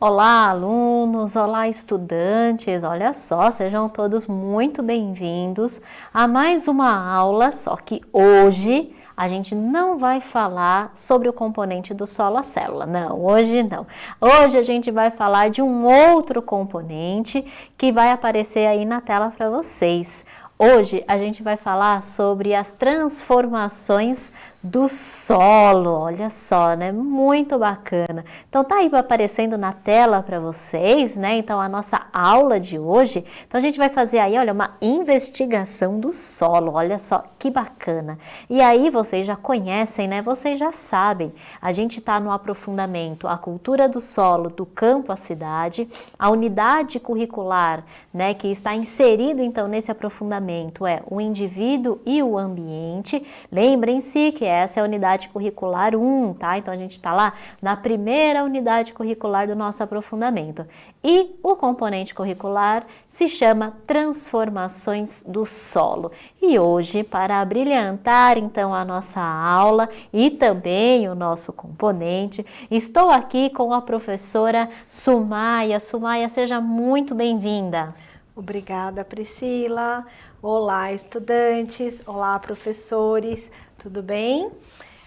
Olá, alunos! Olá, estudantes! Olha só, sejam todos muito bem-vindos a mais uma aula, só que hoje a gente não vai falar sobre o componente do solo à célula. Não, hoje não. Hoje a gente vai falar de um outro componente que vai aparecer aí na tela para vocês. Hoje a gente vai falar sobre as transformações do solo, olha só, né? Muito bacana. Então tá aí aparecendo na tela para vocês, né? Então a nossa aula de hoje, então a gente vai fazer aí, olha, uma investigação do solo, olha só que bacana. E aí vocês já conhecem, né? Vocês já sabem, a gente tá no aprofundamento, a cultura do solo, do campo à cidade, a unidade curricular, né? Que está inserido então nesse aprofundamento é o indivíduo e o ambiente. Lembrem-se que essa é a unidade curricular 1, tá? Então a gente está lá na primeira unidade curricular do nosso aprofundamento. E o componente curricular se chama Transformações do Solo. E hoje, para abrilhantar então a nossa aula e também o nosso componente, estou aqui com a professora Sumaia. Sumaia, seja muito bem-vinda. Obrigada, Priscila. Olá, estudantes. Olá, professores. Tudo bem?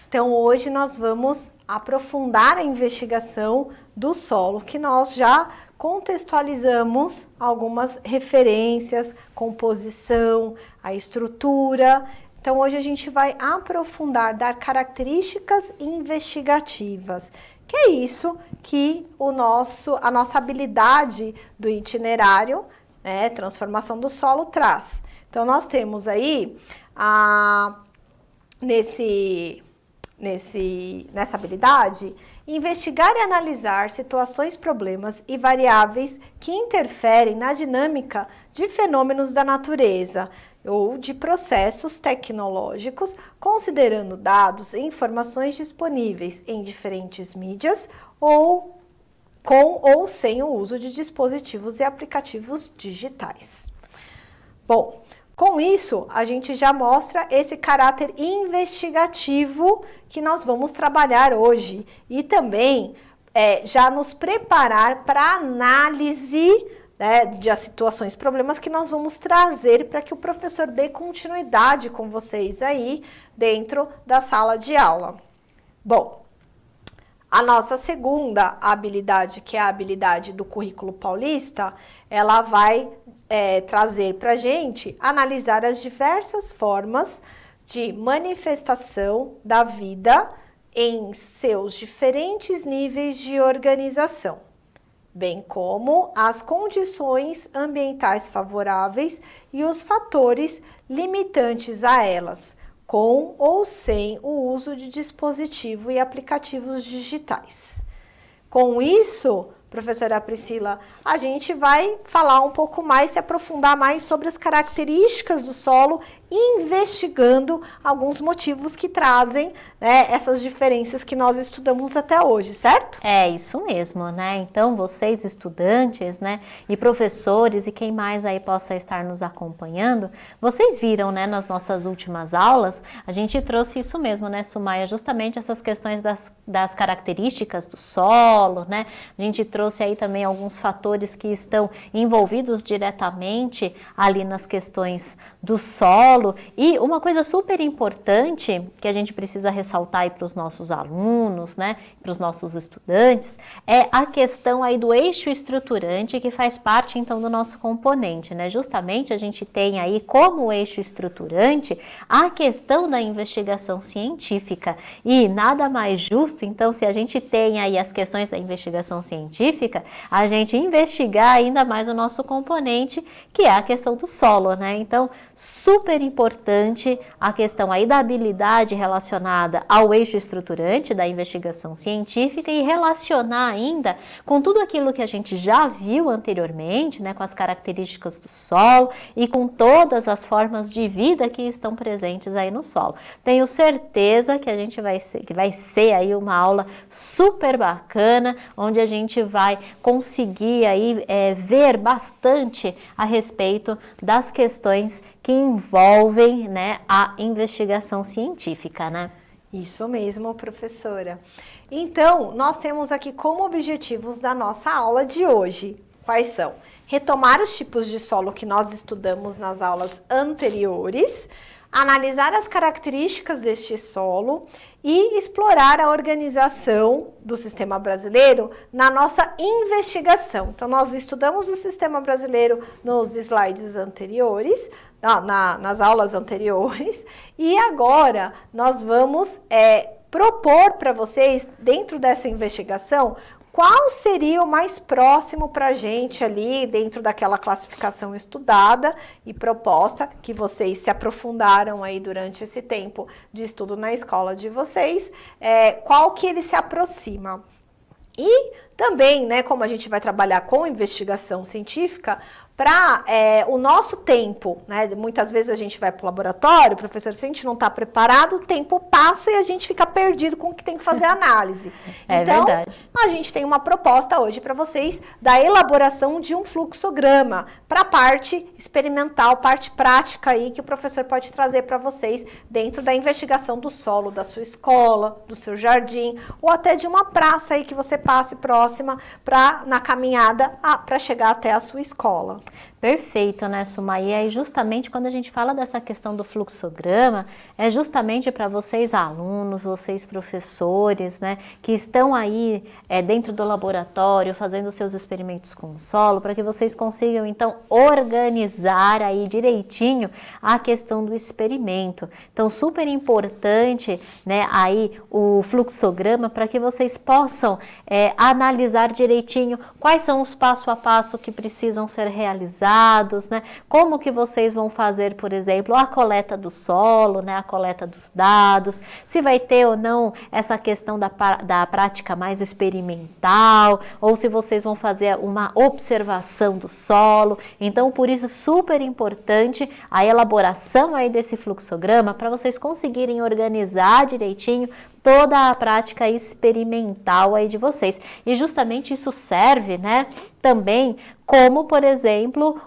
Então, hoje nós vamos aprofundar a investigação do solo, que nós já contextualizamos algumas referências, composição, a estrutura. Então, hoje a gente vai aprofundar, dar características investigativas, que é isso que a nossa habilidade do itinerário, né, transformação do solo traz. Então, nós temos aí nessa habilidade, investigar e analisar situações, problemas e variáveis que interferem na dinâmica de fenômenos da natureza ou de processos tecnológicos, considerando dados e informações disponíveis em diferentes mídias ou com ou sem o uso de dispositivos e aplicativos digitais. Bom, com isso, a gente já mostra esse caráter investigativo que nós vamos trabalhar hoje e também já nos preparar para a análise, né, de situações, problemas que nós vamos trazer para que o professor dê continuidade com vocês aí dentro da sala de aula. Bom, a nossa segunda habilidade, que é a habilidade do currículo paulista, ela vai trazer para a gente analisar as diversas formas de manifestação da vida em seus diferentes níveis de organização, bem como as condições ambientais favoráveis e os fatores limitantes a elas, com ou sem o uso de dispositivo e aplicativos digitais. Com isso, professora Priscila, a gente vai falar um pouco mais, se aprofundar mais sobre as características do solo, investigando alguns motivos que trazem, né, essas diferenças que nós estudamos até hoje, certo? É isso mesmo, né? Então, vocês estudantes, né, e professores e quem mais aí possa estar nos acompanhando, vocês viram, né, nas nossas últimas aulas, a gente trouxe isso mesmo, né, Sumaia, justamente essas questões das características do solo, né? A gente trouxe aí também alguns fatores que estão envolvidos diretamente ali nas questões do solo. E uma coisa super importante que a gente precisa ressaltar aí para os nossos alunos, né, para os nossos estudantes, é a questão aí do eixo estruturante que faz parte então do nosso componente, né? Justamente a gente tem aí como eixo estruturante a questão da investigação científica e nada mais justo, então, se a gente tem aí as questões da investigação científica, a gente investigar ainda mais o nosso componente, que é a questão do solo, né? Então, super importante a questão aí da habilidade relacionada ao eixo estruturante da investigação científica e relacionar ainda com tudo aquilo que a gente já viu anteriormente, né, com as características do solo e com todas as formas de vida que estão presentes aí no solo. Tenho certeza que vai ser aí uma aula super bacana, onde a gente vai conseguir aí ver bastante a respeito das questões que envolvem, né, a investigação científica, né? Isso mesmo, professora. Então, nós temos aqui como objetivos da nossa aula de hoje. Quais são? Retomar os tipos de solo que nós estudamos nas aulas anteriores, analisar as características deste solo e explorar a organização do sistema brasileiro na nossa investigação. Então, nós estudamos o sistema brasileiro nos slides anteriores, nas aulas anteriores, e agora nós vamos propor para vocês, dentro dessa investigação, qual seria o mais próximo para a gente ali, dentro daquela classificação estudada e proposta, que vocês se aprofundaram aí durante esse tempo de estudo na escola de vocês, qual que ele se aproxima. E também, né, como a gente vai trabalhar com investigação científica, para o nosso tempo, né? Muitas vezes a gente vai para o laboratório, professor, se a gente não está preparado, o tempo passa e a gente fica perdido com o que tem que fazer a análise. Então, verdade. a gente tem uma proposta hoje para vocês da elaboração de um fluxograma para a parte experimental, parte prática aí que o professor pode trazer para vocês dentro da investigação do solo da sua escola, do seu jardim, ou até de uma praça aí que você passe próxima na caminhada para chegar até a sua escola. Perfeito, né, Suma? E aí justamente quando a gente fala dessa questão do fluxograma, é justamente para vocês alunos, vocês professores, né, que estão aí dentro do laboratório fazendo seus experimentos com o solo, para que vocês consigam então organizar aí direitinho a questão do experimento. Então super importante, né, aí o fluxograma para que vocês possam analisar direitinho quais são os passo a passo que precisam ser realizados, né? Como que vocês vão fazer, por exemplo, a coleta do solo, né? A coleta dos dados, se vai ter ou não essa questão da prática mais experimental, ou se vocês vão fazer uma observação do solo. Então, por isso, super importante a elaboração aí desse fluxograma para vocês conseguirem organizar direitinho toda a prática experimental aí de vocês. E justamente isso serve, né, também como, por exemplo,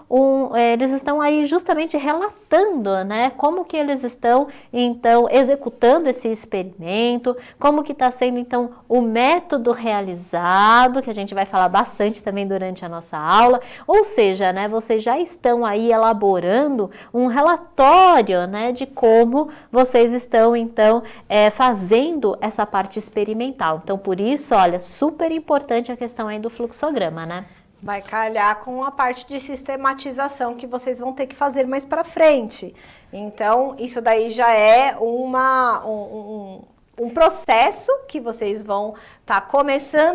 eles estão aí justamente relatando, né, como que eles estão, então, executando esse experimento, como que está sendo, então, o método realizado, que a gente vai falar bastante também durante a nossa aula, ou seja, né, vocês já estão aí elaborando um relatório, né, de como vocês estão, então, fazendo essa parte experimental. Então, por isso, olha, super importante a questão aí do fluxograma, né? Vai calhar com a parte de sistematização que vocês vão ter que fazer mais para frente. Então, isso daí já é um processo que vocês vão estar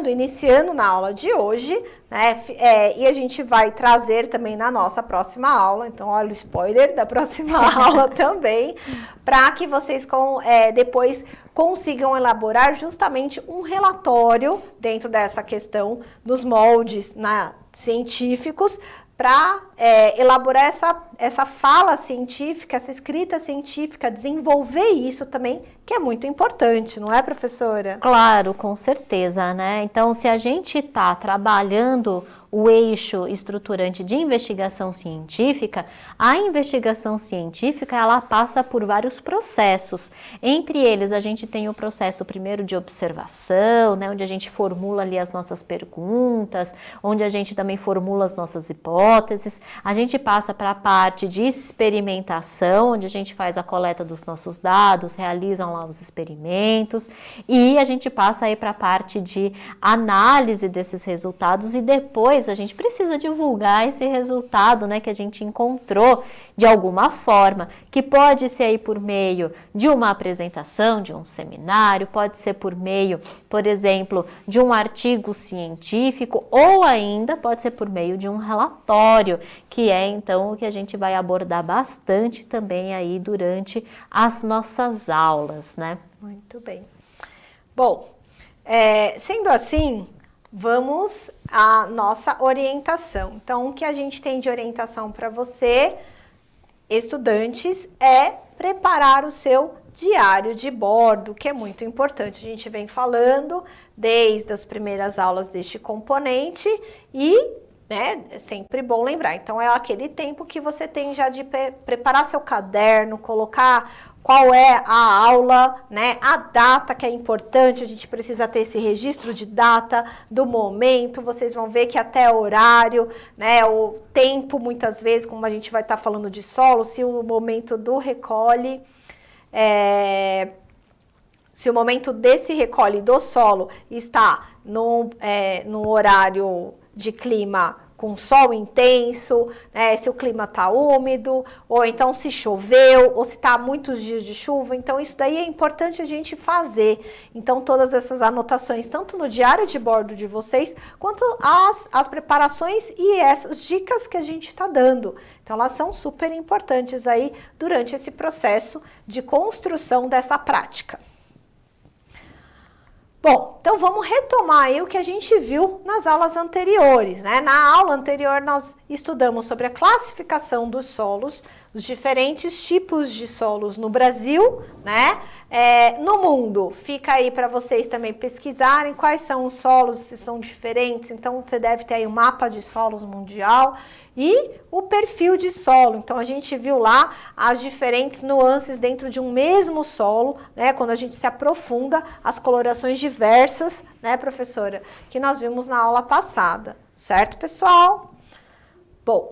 iniciando na aula de hoje, né? E a gente vai trazer também na nossa próxima aula. Então, olha o spoiler da próxima aula também, para que vocês depois consigam elaborar justamente um relatório dentro dessa questão dos moldes científicos, para elaborar essa fala científica, essa escrita científica, desenvolver isso também, que é muito importante, não é, professora? Claro, com certeza, né? Então, se a gente está trabalhando o eixo estruturante de investigação científica, a investigação científica, ela passa por vários processos. Entre eles, a gente tem o processo primeiro de observação, né, onde a gente formula ali as nossas perguntas, onde a gente também formula as nossas hipóteses. A gente passa para a parte de experimentação, onde a gente faz a coleta dos nossos dados, realizam lá os experimentos, e a gente passa aí para a parte de análise desses resultados, e depois a gente precisa divulgar esse resultado, né, que a gente encontrou de alguma forma, que pode ser aí por meio de uma apresentação, de um seminário, pode ser por meio, por exemplo, de um artigo científico, ou ainda pode ser por meio de um relatório, que é então o que a gente vai abordar bastante também aí durante as nossas aulas, né? Muito bem. Bom, sendo assim, vamos à nossa orientação. Então, o que a gente tem de orientação para você, estudantes, é preparar o seu diário de bordo, que é muito importante. A gente vem falando desde as primeiras aulas deste componente e né? É sempre bom lembrar. Então, é aquele tempo que você tem já de preparar seu caderno, colocar qual é a aula, né? A data que é importante, a gente precisa ter esse registro de data, do momento, vocês vão ver que até horário, né? O tempo, muitas vezes, como a gente vai estar falando de solo, se o momento do recolhe, se o momento desse recolhe do solo está no horário de clima com sol intenso, né, se o clima está úmido, ou então se choveu, ou se está muitos dias de chuva. Então, isso daí é importante a gente fazer. Então, todas essas anotações, tanto no diário de bordo de vocês, quanto as preparações e essas dicas que a gente está dando. Então, elas são super importantes aí durante esse processo de construção dessa prática. Bom, então vamos retomar aí o que a gente viu nas aulas anteriores, né? Na aula anterior nós estudamos sobre a classificação dos solos, os diferentes tipos de solos no Brasil, né? No mundo, fica aí para vocês também pesquisarem quais são os solos, se são diferentes, então você deve ter aí um mapa de solos mundial e o perfil de solo. Então a gente viu lá as diferentes nuances dentro de um mesmo solo, né? Quando a gente se aprofunda, as colorações diversas, né, professora? Que nós vimos na aula passada, certo, pessoal? Bom,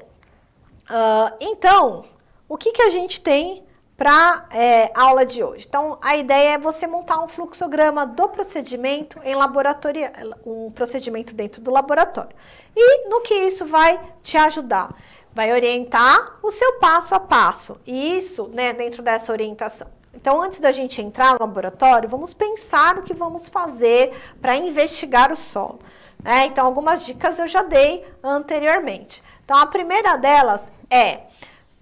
então, o que a gente tem para a aula de hoje? Então, a ideia é você montar um fluxograma do procedimento em laboratório, um procedimento dentro do laboratório. E no que isso vai te ajudar? Vai orientar o seu passo a passo. E isso, né, dentro dessa orientação. Então, antes da gente entrar no laboratório, vamos pensar o que vamos fazer para investigar o solo. Né? Então, algumas dicas eu já dei anteriormente. Então, a primeira delas é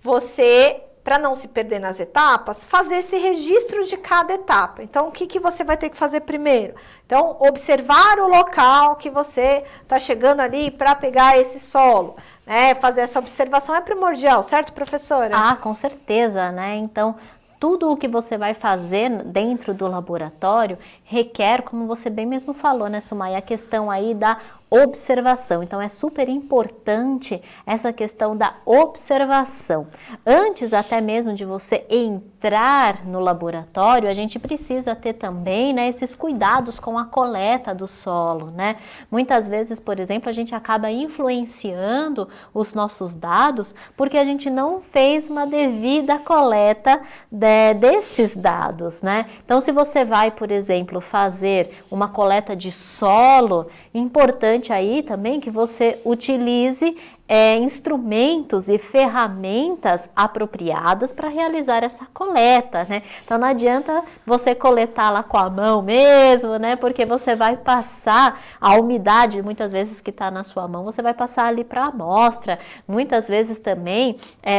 você, para não se perder nas etapas, fazer esse registro de cada etapa. Então, o que você vai ter que fazer primeiro? Então, observar o local que você está chegando ali para pegar esse solo. Né? Fazer essa observação é primordial, certo, professora? Ah, com certeza, né? Então, tudo o que você vai fazer dentro do laboratório requer, como você bem mesmo falou, né, Sumaya, a questão aí da observação. Então, é super importante essa questão da observação. Antes até mesmo de você entrar no laboratório, a gente precisa ter também, né, esses cuidados com a coleta do solo, né? Muitas vezes, por exemplo, a gente acaba influenciando os nossos dados porque a gente não fez uma devida coleta desses dados, né? Então, se você vai, por exemplo, fazer uma coleta de solo, importante aí também que você utilize instrumentos e ferramentas apropriadas para realizar essa coleta, né? Então não adianta você coletar lá com a mão mesmo, né? Porque você vai passar a umidade, muitas vezes que está na sua mão, você vai passar ali para a amostra. Muitas vezes também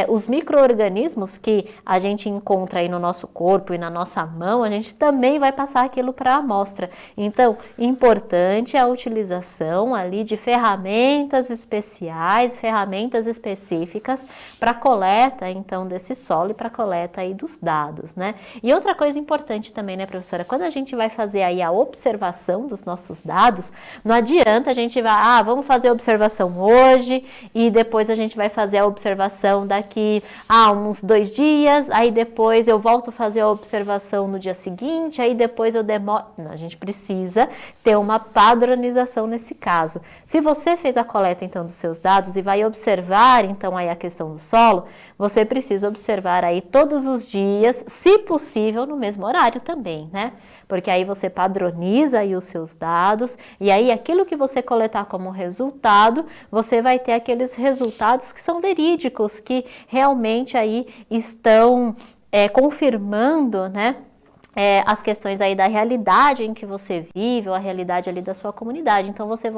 os micro-organismos que a gente encontra aí no nosso corpo e na nossa mão, a gente também vai passar aquilo para a amostra. Então, importante a utilização ali de ferramentas especiais, ferramentas específicas para coleta, então, desse solo e para coleta aí dos dados, né? E outra coisa importante também, né, professora? Quando a gente vai fazer aí a observação dos nossos dados, não adianta a gente vamos fazer a observação hoje e depois a gente vai fazer a observação daqui a uns 2 dias, aí depois eu volto a fazer a observação no dia seguinte, aí depois eu demoro... Não, a gente precisa ter uma padronização nesse caso. Se você fez a coleta, então, dos seus dados e vai observar, então, aí a questão do solo, você precisa observar aí todos os dias, se possível, no mesmo horário também, né? Porque aí você padroniza aí os seus dados e aí aquilo que você coletar como resultado, você vai ter aqueles resultados que são verídicos, que realmente aí estão confirmando, né? As questões aí da realidade em que você vive, ou a realidade ali da sua comunidade. Então, vocês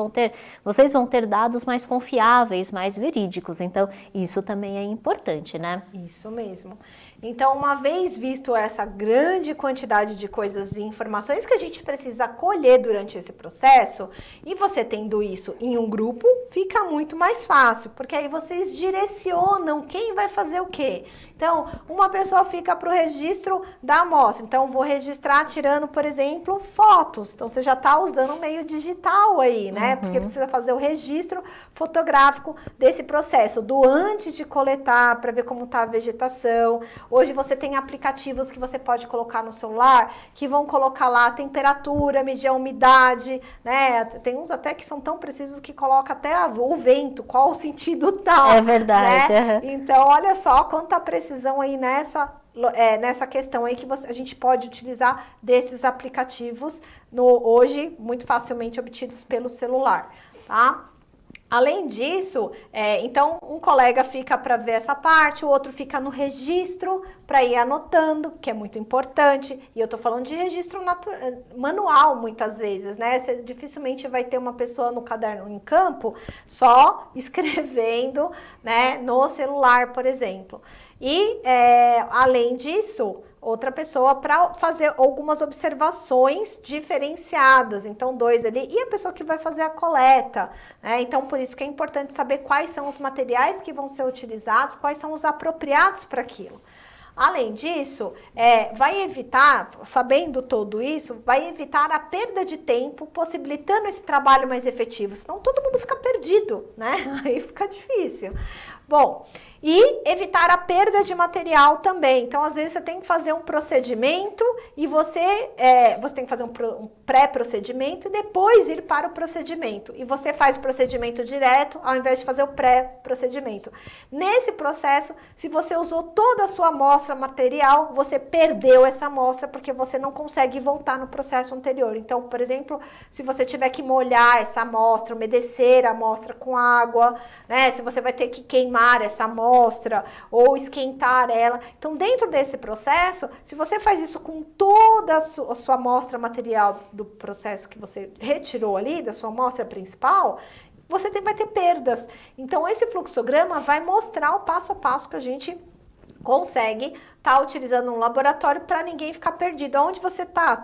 vão ter dados mais confiáveis, mais verídicos. Então, isso também é importante, né? Isso mesmo. Então, uma vez visto essa grande quantidade de coisas e informações que a gente precisa colher durante esse processo, e você tendo isso em um grupo, fica muito mais fácil, porque aí vocês direcionam quem vai fazer o quê. Então, uma pessoa fica para o registro da amostra. Então, vou registrar tirando, por exemplo, fotos. Então, você já está usando o meio digital aí, né? Porque precisa fazer o registro fotográfico desse processo, do antes de coletar, para ver como está a vegetação. Hoje você tem aplicativos que você pode colocar no celular, que vão colocar lá a temperatura, medir a umidade, né? Tem uns até que são tão precisos que coloca até o vento, qual o sentido tal. É verdade. Né? Então, olha só quanta precisão aí nessa questão aí que a gente pode utilizar desses aplicativos hoje muito facilmente obtidos pelo celular, tá? Além disso, então um colega fica para ver essa parte, o outro fica no registro para ir anotando, que é muito importante. E eu tô falando de registro manual muitas vezes, né? Você dificilmente vai ter uma pessoa no caderno em campo só escrevendo, né, no celular, por exemplo. E além disso, outra pessoa para fazer algumas observações diferenciadas, então 2 ali, e a pessoa que vai fazer a coleta, né? Então por isso que é importante saber quais são os materiais que vão ser utilizados, quais são os apropriados para aquilo. Além disso, vai evitar, sabendo tudo isso, vai evitar a perda de tempo, possibilitando esse trabalho mais efetivo, senão todo mundo fica perdido, né? Aí fica difícil. Bom, e evitar a perda de material também. Então, às vezes, você tem que fazer um procedimento e você tem que fazer um pré-procedimento e depois ir para o procedimento. E você faz o procedimento direto ao invés de fazer o pré-procedimento. Nesse processo, se você usou toda a sua amostra material, você perdeu essa amostra porque você não consegue voltar no processo anterior. Então, por exemplo, se você tiver que molhar essa amostra, umedecer a amostra com água, né? Se você vai ter que queimar essa amostra ou esquentar ela. Então, dentro desse processo, se você faz isso com toda a sua amostra material do processo que você retirou ali, da sua amostra principal, você vai ter perdas. Então, esse fluxograma vai mostrar o passo a passo que a gente consegue estar utilizando um laboratório para ninguém ficar perdido. Onde você está?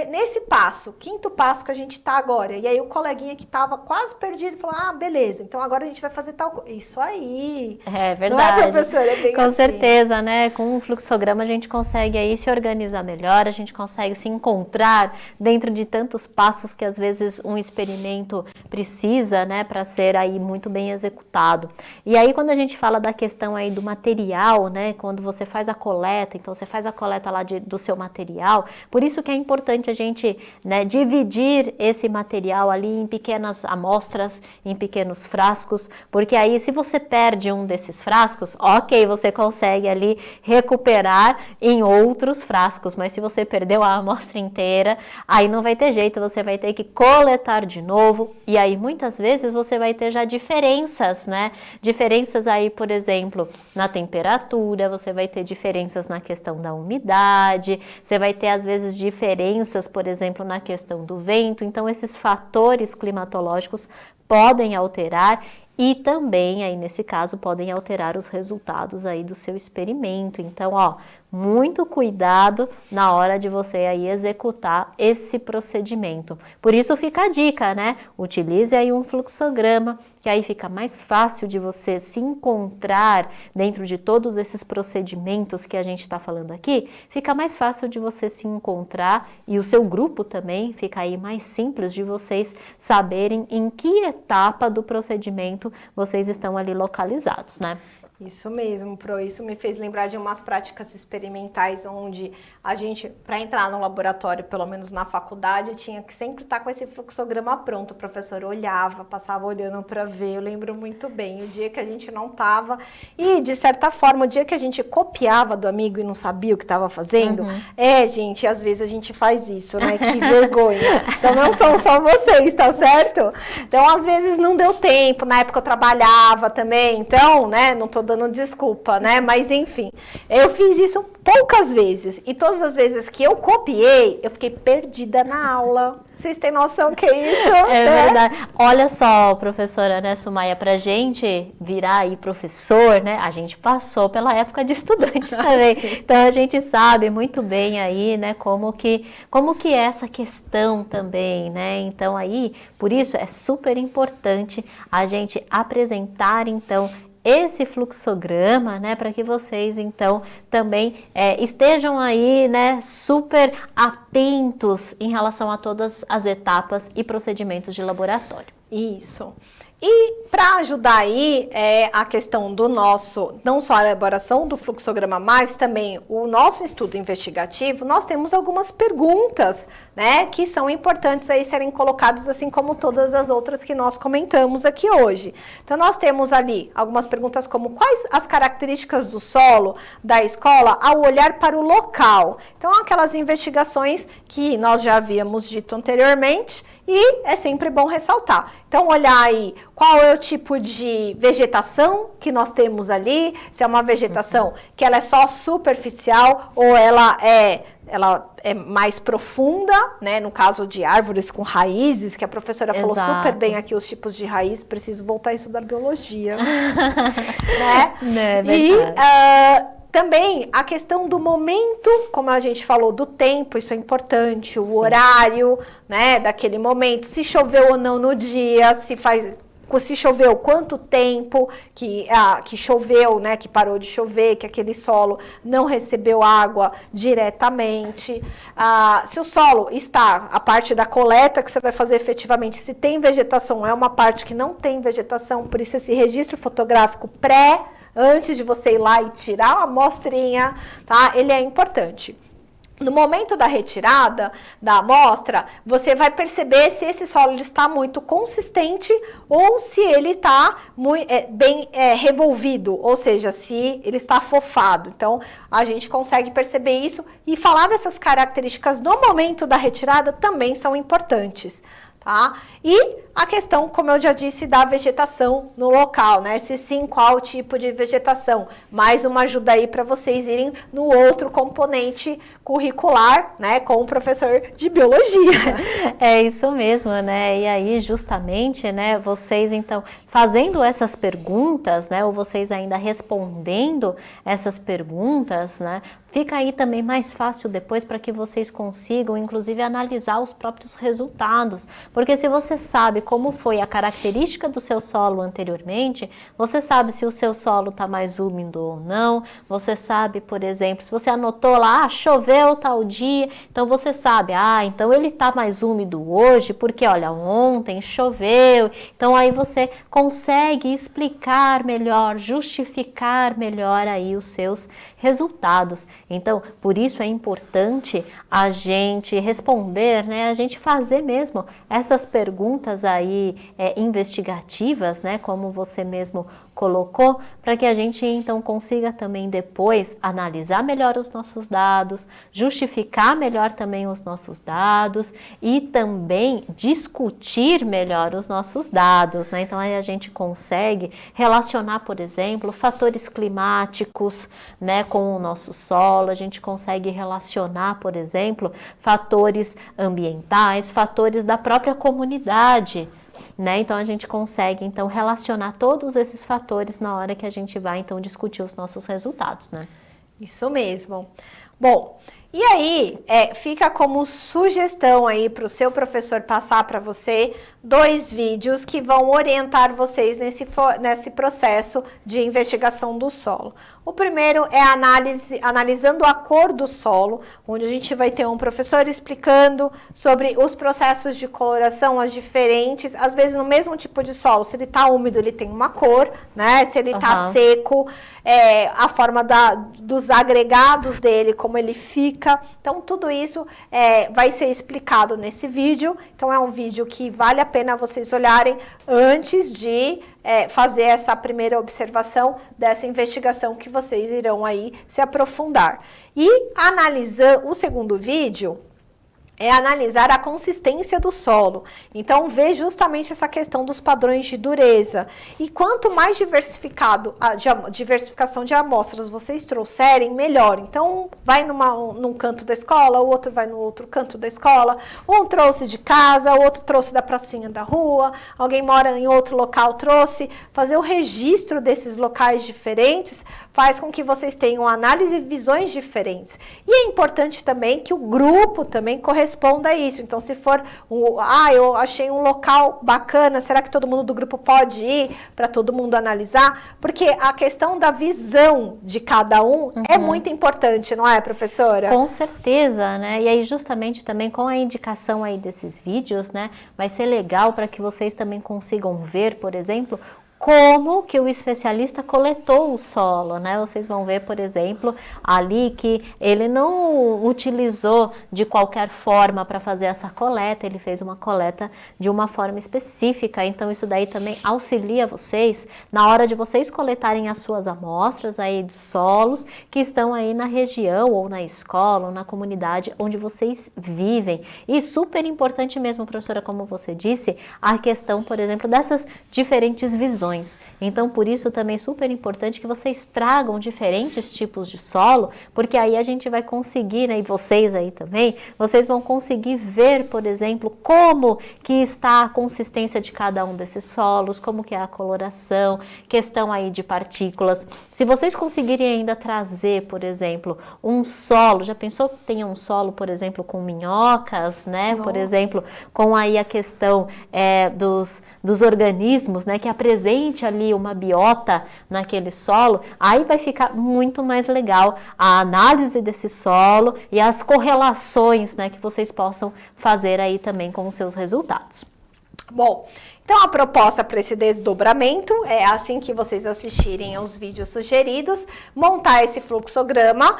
Nesse passo, 5º passo que a gente está agora. E aí o coleguinha que estava quase perdido falou, beleza, então agora a gente vai fazer tal coisa. Isso aí. É verdade. Não é, professora? É bem Com assim. certeza, né? Com o fluxograma a gente consegue aí se organizar melhor, a gente consegue se encontrar dentro de tantos passos que às vezes um experimento precisa, né, para ser aí muito bem executado. E aí quando a gente fala da questão aí do material, né, quando você faz a coleta, então você faz a coleta lá do seu material, por isso que é importante a gente, né, dividir esse material ali em pequenas amostras, em pequenos frascos, porque aí se você perde um desses frascos, ok, você consegue ali recuperar em outros frascos, mas se você perdeu a amostra inteira, aí não vai ter jeito, você vai ter que coletar de novo, e aí muitas vezes você vai ter já diferenças, né, diferenças aí, por exemplo, na temperatura, você vai ter diferenças na questão da umidade, você vai ter às vezes diferenças, por exemplo, na questão do vento, então esses fatores climatológicos podem alterar e também, aí nesse caso, podem alterar os resultados aí do seu experimento. Então, muito cuidado na hora de você aí executar esse procedimento. Por isso fica a dica, né? Utilize aí um fluxograma, que aí fica mais fácil de você se encontrar dentro de todos esses procedimentos que a gente está falando aqui, fica mais fácil de você se encontrar e o seu grupo também fica aí mais simples de vocês saberem em que etapa do procedimento vocês estão ali localizados, né? Isso mesmo, Pro. Isso me fez lembrar de umas práticas experimentais onde a gente, para entrar no laboratório, pelo menos na faculdade, tinha que sempre estar com esse fluxograma pronto. O professor olhava, passava olhando para ver. Eu lembro muito bem. O dia que a gente não estava e, de certa forma, o dia que a gente copiava do amigo e não sabia o que estava fazendo, gente, às vezes a gente faz isso, né? Que vergonha. Então, não são só vocês, tá certo? Então, às vezes não deu tempo. Na época eu trabalhava também, então, né, não tô dando desculpa, né? Mas enfim, eu fiz isso poucas vezes e todas as vezes que eu copiei, eu fiquei perdida na aula. Vocês têm noção que é isso? É verdade. Olha só, professora, né, Sumaia, pra gente virar aí professor, né, a gente passou pela época de estudante também. Então a gente sabe muito bem aí, né, como que é essa questão também, né? Então aí, por isso é super importante a gente apresentar, então, esse fluxograma, né, para que vocês então também estejam aí, né, super atentos em relação a todas as etapas e procedimentos de laboratório. Isso. E para ajudar aí a questão do nosso, não só a elaboração do fluxograma, mas também o nosso estudo investigativo, nós temos algumas perguntas, né, que são importantes aí serem colocadas, assim como todas as outras que nós comentamos aqui hoje. Então, nós temos ali algumas perguntas como quais as características do solo da escola ao olhar para o local. Então, aquelas investigações que nós já havíamos dito anteriormente, e é sempre bom ressaltar. Então, olhar aí qual é o tipo de vegetação que nós temos ali, se é uma vegetação que ela é só superficial ou ela é mais profunda, né? No caso de árvores com raízes, que a professora falou super bem aqui os tipos de raiz, preciso voltar a estudar biologia, né? E também a questão do momento, como a gente falou, do tempo, isso é importante, o horário, né, daquele momento, se choveu ou não no dia, se choveu, quanto tempo que choveu, né, que parou de chover, que aquele solo não recebeu água diretamente. Se o solo está, a parte da coleta que você vai fazer efetivamente, se tem vegetação, é uma parte que não tem vegetação, por isso esse registro fotográfico antes de você ir lá e tirar a amostrinha, tá? Ele é importante. No momento da retirada da amostra, você vai perceber se esse solo está muito consistente ou se ele está bem revolvido, ou seja, se ele está afofado. Então, a gente consegue perceber isso e falar dessas características no momento da retirada também são importantes. Tá? E a questão, como eu já disse, da vegetação no local, né? Se sim, qual tipo de vegetação? Mais uma ajuda aí para vocês irem no outro componente curricular, né? Com o professor de biologia. É isso mesmo, né? E aí, justamente, né? Vocês, então, fazendo essas perguntas, né? Ou vocês ainda respondendo essas perguntas, né? Fica aí também mais fácil depois para que vocês consigam, inclusive, analisar os próprios resultados. Porque se você sabe como foi a característica do seu solo anteriormente, você sabe se o seu solo está mais úmido ou não, você sabe, por exemplo, se você anotou lá, choveu tal dia, então você sabe, então ele está mais úmido hoje, porque olha, ontem choveu, então aí você consegue explicar melhor, justificar melhor aí os seus resultados. Então, por isso é importante a gente responder, né, a gente fazer mesmo essas perguntas aí investigativas, né, como você mesmo colocou, para que a gente então consiga também depois analisar melhor os nossos dados, justificar melhor também os nossos dados e também discutir melhor os nossos dados, né? Então aí a gente consegue relacionar, por exemplo, fatores climáticos, né, com o nosso solo, a gente consegue relacionar, por exemplo, fatores ambientais, fatores da própria comunidade, né? Então a gente consegue então relacionar todos esses fatores na hora que a gente vai então discutir os nossos resultados, né? Isso mesmo. Bom, e aí fica como sugestão aí para o seu professor passar para você 2 vídeos que vão orientar vocês nesse processo de investigação do solo. O primeiro é analisando a cor do solo, onde a gente vai ter um professor explicando sobre os processos de coloração, as diferentes, às vezes no mesmo tipo de solo, se ele está úmido ele tem uma cor, né? Se ele está seco, a forma dos agregados dele, como ele fica. Então tudo isso vai ser explicado nesse vídeo, então é um vídeo que vale a pena vocês olharem antes de fazer essa primeira observação dessa investigação que vocês irão aí se aprofundar. E o segundo vídeo é analisar a consistência do solo. Então, vê justamente essa questão dos padrões de dureza. E quanto mais diversificação de amostras vocês trouxerem, melhor. Então, vai num canto da escola, o outro vai no outro canto da escola. Um trouxe de casa, o outro trouxe da pracinha da rua. Alguém mora em outro local, trouxe. Fazer o registro desses locais diferentes faz com que vocês tenham análise e visões diferentes. E é importante também que o grupo também corresponda responda isso. Então, se for, eu achei um local bacana, será que todo mundo do grupo pode ir para todo mundo analisar? Porque a questão da visão de cada um é muito importante, não é, professora? Com certeza, né? E aí justamente também com a indicação aí desses vídeos, né, vai ser legal para que vocês também consigam ver, por exemplo, como que o especialista coletou o solo, né? Vocês vão ver, por exemplo, ali que ele não utilizou de qualquer forma para fazer essa coleta, ele fez uma coleta de uma forma específica, então isso daí também auxilia vocês na hora de vocês coletarem as suas amostras aí dos solos que estão aí na região ou na escola ou na comunidade onde vocês vivem. E super importante mesmo, professora, como você disse, a questão, por exemplo, dessas diferentes visões. Então, por isso também é super importante que vocês tragam diferentes tipos de solo, porque aí a gente vai conseguir, né, e vocês aí também, vocês vão conseguir ver, por exemplo, como que está a consistência de cada um desses solos, como que é a coloração, questão aí de partículas. Se vocês conseguirem ainda trazer, por exemplo, um solo, já pensou que tenha um solo, por exemplo, com minhocas, né, por exemplo, com aí a questão dos organismos, né, que apresentam ali uma biota naquele solo, aí vai ficar muito mais legal a análise desse solo e as correlações, né, que vocês possam fazer aí também com os seus resultados. Bom, então a proposta para esse desdobramento é, assim que vocês assistirem aos vídeos sugeridos, montar esse fluxograma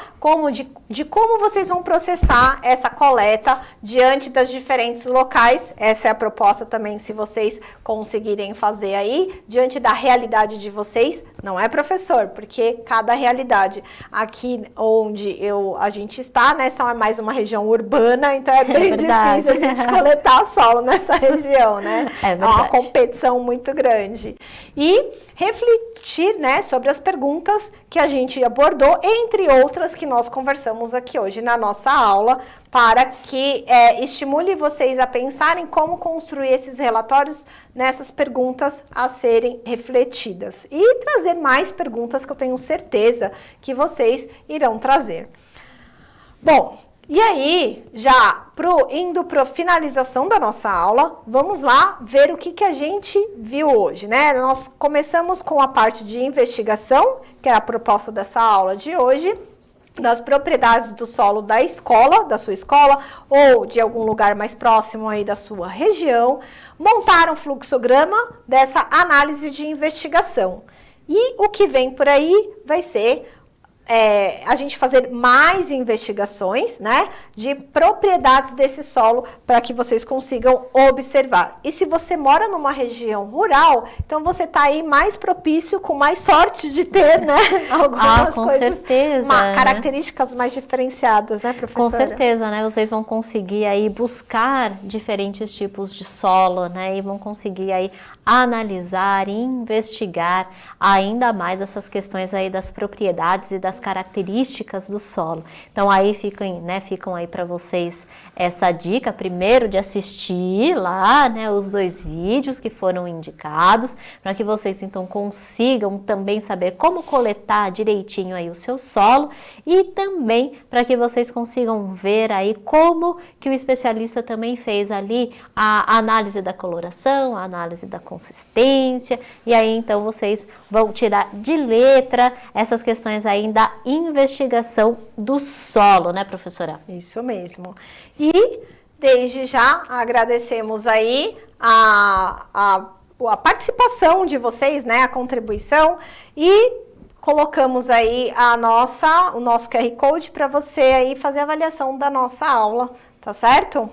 de como vocês vão processar essa coleta diante das diferentes locais. Essa é a proposta também, se vocês conseguirem fazer aí, diante da realidade de vocês. Não é, professor? Porque cada realidade aqui onde a gente está, né, é mais uma região urbana, então é bem difícil a gente coletar solo nessa região, né? É verdade. Competição muito grande. E refletir, né, sobre as perguntas que a gente abordou, entre outras que nós conversamos aqui hoje na nossa aula, para que estimule vocês a pensarem como construir esses relatórios nessas perguntas a serem refletidas. E trazer mais perguntas que eu tenho certeza que vocês irão trazer. Bom, e aí, já indo para a finalização da nossa aula, vamos lá ver o que a gente viu hoje, né? Nós começamos com a parte de investigação, que é a proposta dessa aula de hoje, das propriedades do solo da escola, da sua escola, ou de algum lugar mais próximo aí da sua região, montar um fluxograma dessa análise de investigação. E o que vem por aí vai ser a gente fazer mais investigações, né, de propriedades desse solo para que vocês consigam observar. E se você mora numa região rural, então você está aí mais propício, com mais sorte de ter, né, algumas com coisas, certeza, características mais diferenciadas, né, professora? Com certeza, né, vocês vão conseguir aí buscar diferentes tipos de solo, né, e vão conseguir aí analisar e investigar ainda mais essas questões aí das propriedades e das características do solo. Então aí ficam aí para vocês essa dica, primeiro de assistir lá, né, os 2 vídeos que foram indicados, para que vocês então consigam também saber como coletar direitinho aí o seu solo e também para que vocês consigam ver aí como que o especialista também fez ali a análise da coloração, a análise da consistência, e aí então vocês vão tirar de letra essas questões aí da investigação do solo, né, professora? Isso mesmo. E desde já agradecemos aí a participação de vocês, né, a contribuição, e colocamos aí o nosso QR Code para você aí fazer a avaliação da nossa aula, tá certo?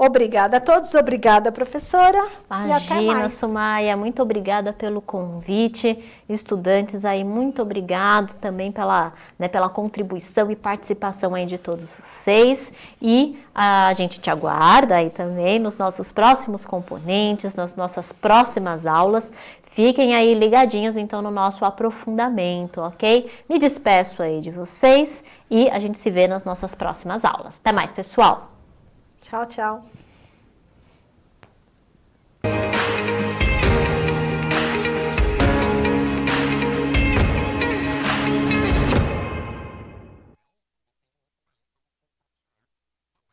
Obrigada a todos, obrigada, professora. Imagina, Sumaia, muito obrigada pelo convite. Estudantes aí, muito obrigado também pela contribuição e participação aí de todos vocês. E a gente te aguarda aí também nos nossos próximos componentes, nas nossas próximas aulas. Fiquem aí ligadinhos então no nosso aprofundamento, ok? Me despeço aí de vocês e a gente se vê nas nossas próximas aulas. Até mais, pessoal! Tchau, tchau.